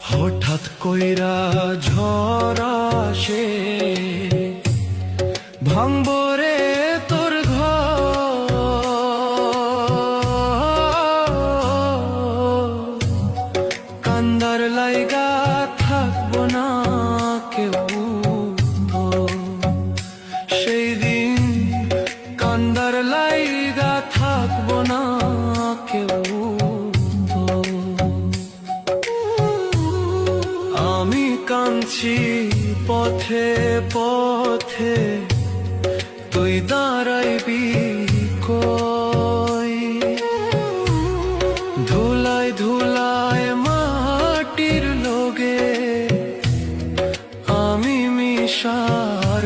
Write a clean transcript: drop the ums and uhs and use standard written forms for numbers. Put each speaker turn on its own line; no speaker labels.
হঠাৎ কইরা ঝড় আসে, ভাঙবো রে তোর ঘর। কান্দার লাইগা থাকবো না কেউ, সেই দিন কান্দার লাইগা থাকবো না কেউ। আমি কাঁদছি পথে পথে, তুই দাঁড়াইবি কই? ধুলায় ধুলায় মাটির লোগে আমি মিশার